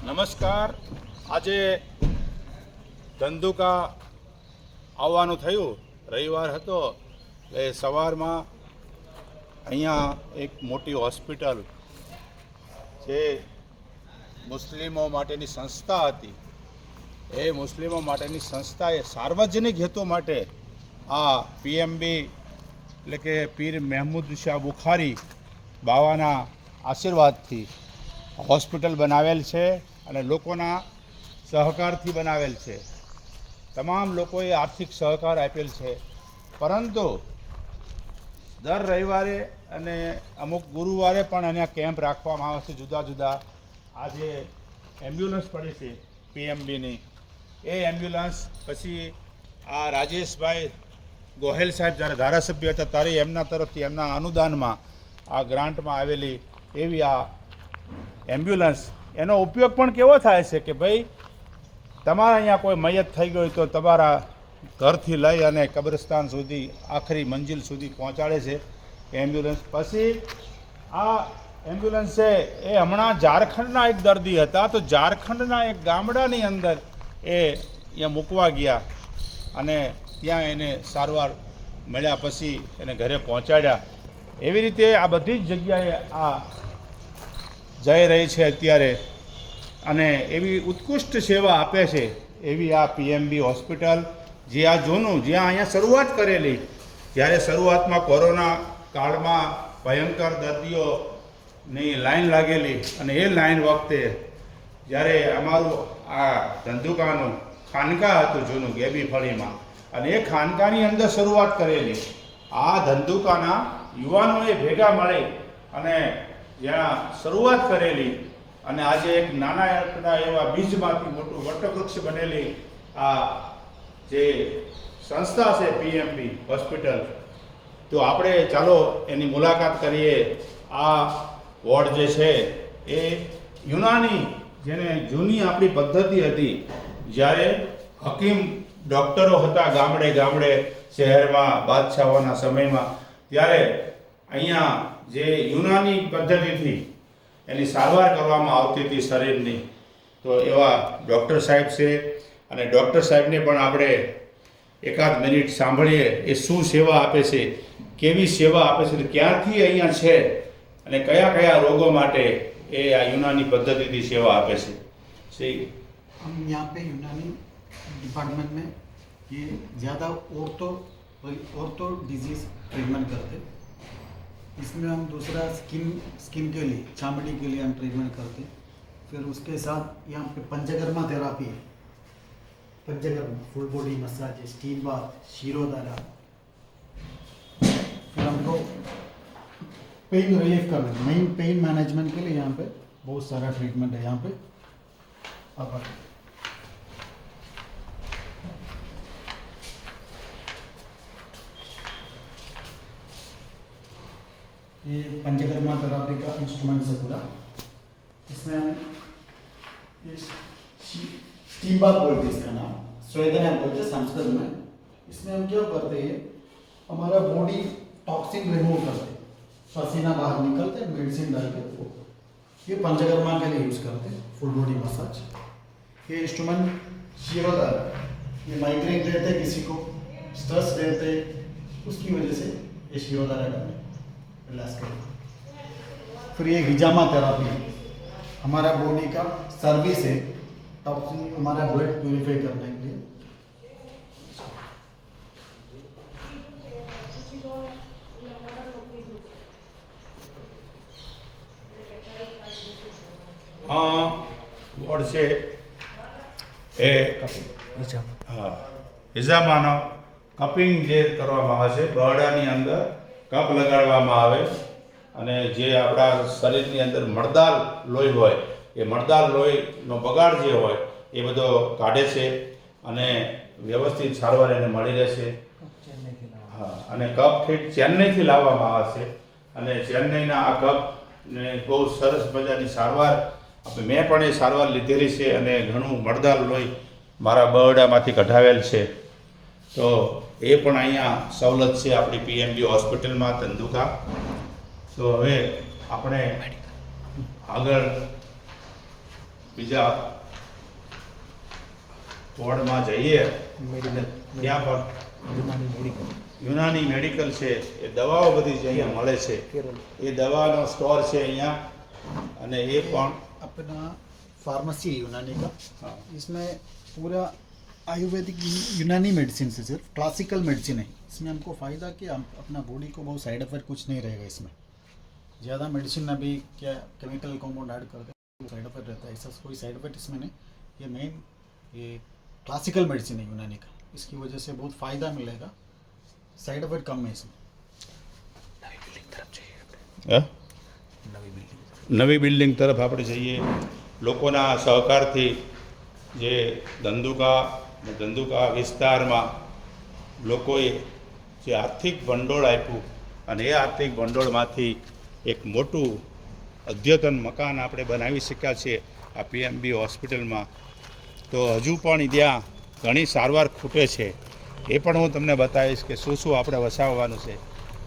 નમસ્કાર. આજે ધંધુકા આવવાનું થયું, રવિવાર હતો એટલે સવારમાં અહીંયા એક મોટી હોસ્પિટલ જે મુસ્લિમો માટેની સંસ્થા હતી, એ મુસ્લિમો માટેની સંસ્થાએ સાર્વજનિક હેતુ માટે આ પીએમબી એટલે કે પીર મહેમૂદ શાહ બુખારી બાવાના આશીર્વાદથી હોસ્પિટલ બનાવેલ છે અને લોકોના સહકારથી બનાવેલ છે. તમામ લોકોએ આર્થિક સહકાર આપેલ છે. પરંતુ દર રવિવારે અને અમુક ગુરુવારે પણ અહીંયા કેમ્પ રાખવામાં આવે છે જુદા જુદા. આજે એમ્બ્યુલન્સ પડી છે પીએમબીની, એ એમ્બ્યુલન્સ પછી આ રાજેશભાઈ ગોહેલ સાહેબ જ્યારે ધારાસભ્ય હતા ત્યારે એમના તરફથી એમના અનુદાનમાં આ ગ્રાન્ટમાં આવેલી એવી આ એમ્બ્યુલન્સ, એનો ઉપયોગ પણ કેવો થાય છે કે ભાઈ તમારા અહીંયા કોઈ મયત થઈ ગયું તો તમારા ઘરથી લઈ અને કબ્રસ્તાન સુધી આખરી મંજિલ સુધી પહોંચાડે છે એમ્બ્યુલન્સ. પછી આ એમ્બ્યુલન્સ છે એ હમણાં ઝારખંડના એક દર્દી હતા, તો ઝારખંડના એક ગામડાની અંદર એ અહીંયા મૂકવા ગયા અને ત્યાં એને સારવાર મળ્યા પછી એને ઘરે પહોંચાડ્યા. એવી રીતે આ બધી જ જગ્યાએ આ જઈ રહી છે અત્યારે અને એવી ઉત્કૃષ્ટ સેવા આપે છે એવી આ પીએમબી હોસ્પિટલ, જે આ જૂનું જ્યાં અહીંયા શરૂઆત કરેલી, જ્યારે શરૂઆતમાં કોરોના કાળમાં ભયંકર દર્દીઓની લાઈન લાગેલી અને એ લાઈન વખતે જ્યારે અમારું આ ધંધુકાનું ખાનકા હતું જૂનું ગેબી ફળીમાં, અને એ ખાનકાની અંદર શરૂઆત કરેલી. આ ધંધુકાના યુવાનોએ ભેગા મળી અને જ્યાં શરૂઆત કરેલી અને આજે એક નાના એવા બીજમાંથી મોટું વટવૃક્ષ બનેલી આ જે સંસ્થા છે પીએમબી હોસ્પિટલ, તો આપણે ચાલો એની મુલાકાત કરીએ. આ વોર્ડ જે છે એ યુનાની, જેને જૂની આપણી પદ્ધતિ હતી, જ્યારે હકીમ ડૉક્ટરો હતા ગામડે ગામડે શહેરમાં બાદશાહોના સમયમાં, ત્યારે અહીંયા જે યુનાની પદ્ધતિથી એની સારવાર કરવામાં આવતી હતી શરીરની, તો એવા ડૉક્ટર સાહેબ છે અને ડૉક્ટર સાહેબને પણ આપણે એકાદ મિનિટ સાંભળીએ એ શું સેવા આપે છે, કેવી સેવા આપે છે, ક્યારથી અહીંયા છે અને કયા કયા રોગો માટે એ આ યુનાની પદ્ધતિથી સેવા આપે છે. સही हम यहाँ पे यूनानी डिपार्टमेंट में ये ज़्यादा औरतो डिजीज़ ट्रीटमेंट करते. इसमें हम दूसरा स्किन के लिए, चामड़ी के लिए हम ट्रीटमेंट करते. फिर उसके साथ यहाँ पे पंचकर्मा थेरापी है. Panchakarma full body massage, steam bath, shirodhara. फिर हमको पेन रिलीफ करना, मेन पेन मैनेजमेंट के लिए यहाँ पे बहुत सारा ट्रीटमेंट है. यहाँ पे अब ये पंचकर्मा थेरापी का इंस्ट्रूमेंट है पूरा. इसमें हम ये स्टीम बाथ बोलते हैं, इसका नाम स्वेदना बोलते हैं संस्कृत में. इसमें हम क्या करते हैं, हमारा बॉडी टॉक्सिन रिमूव करते हैं, पसीना बाहर निकलते हैं, मेडिसिन डाल के ये पंचकर्मा के लिए यूज़ करते हैं. Full body massage. ये इंस्ट्रूमेंट शीरोधारा, ये माइग्रेन रहते हैं किसी को, स्ट्रेस रहते हैं, उसकी वजह से ये शीरोधारा करते हैं. फिर ये हिजामा थेरापी हमारा बॉडी का सर्विस है, टॉक्सिन हमारा ब्लड प्यूरिफाई करने के लिए. हाँ વોર્ડ છે એ હા હિજામાનો કપિંગ જે કરવામાં આવે છે, બરડાની અંદર કપ લગાડવામાં આવે અને જે આપણા શરીરની અંદર મળદાર લોહી હોય એ મળદાર લોહીનો બગાડ જે હોય એ બધો કાઢે છે અને વ્યવસ્થિત સારવાર એને મળી રહેશે. હા, અને કપ ઠીક ચેન્નઈથી લાવવામાં આવે છે અને ચેન્નઈના આ કપને બહુ સરસ મજાની સારવાર મેં પણ એ સારવાર લીધેલી છે અને ઘણું મળદાર લોહી મારા બરડામાંથી કઢાવેલ છે. તો એ પણ અહીંયા સવલત છે આપણી પીએમબી હોસ્પિટલમાં ધંધુકા. તો હવે આપણે આગળ બીજા વોર્ડમાં જઈએ અને ત્યાં પણ યુનાની મેડિકલ છે, એ દવાઓ બધી જે અહીંયા મળે છે, એ દવાનો સ્ટોર છે અહીંયા, અને એ પણ अपना फार्मेसी है यूनानी का, हाँ। इसमें पूरा आयुर्वेदिक यूनानी मेडिसिन से, सिर्फ क्लासिकल मेडिसिन है। इसमें हमको फ़ायदा कि हम अपना बॉडी को बहुत साइड इफेक्ट कुछ नहीं रहेगा इसमें। ज़्यादा मेडिसिन अभी क्या केमिकल कंपाउंड ऐड करते हैं, साइड इफेक्ट रहता है, ऐसा कोई साइड इफेक्ट इसमें नहीं। ये मेन ये क्लासिकल मेडिसिन है यूनानी का, इसकी वजह से बहुत फ़ायदा मिलेगा, साइड इफेक्ट कम है इसमें। નવી બિલ્ડિંગ તરફ આપણે જઈએ. લોકોના સહકારથી જે ધંધુકા વિસ્તારમાં લોકોએ જે આર્થિક ભંડોળ આપ્યું, અને એ આર્થિક ભંડોળમાંથી એક મોટું અદ્યતન મકાન આપણે બનાવી શક્યા છીએ આ પીએમબી હોસ્પિટલમાં. તો હજુ પણ ત્યાં ઘણી સારવાર ખૂટે છે, એ પણ હું તમને બતાવીશ કે શું શું આપણે વસાવવાનું છે.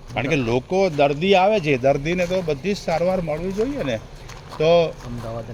કારણ કે લોકો દર્દી આવે છે, દર્દીને તો બધી જ સારવાર મળવી જોઈએ ને. તો અમદાવાદ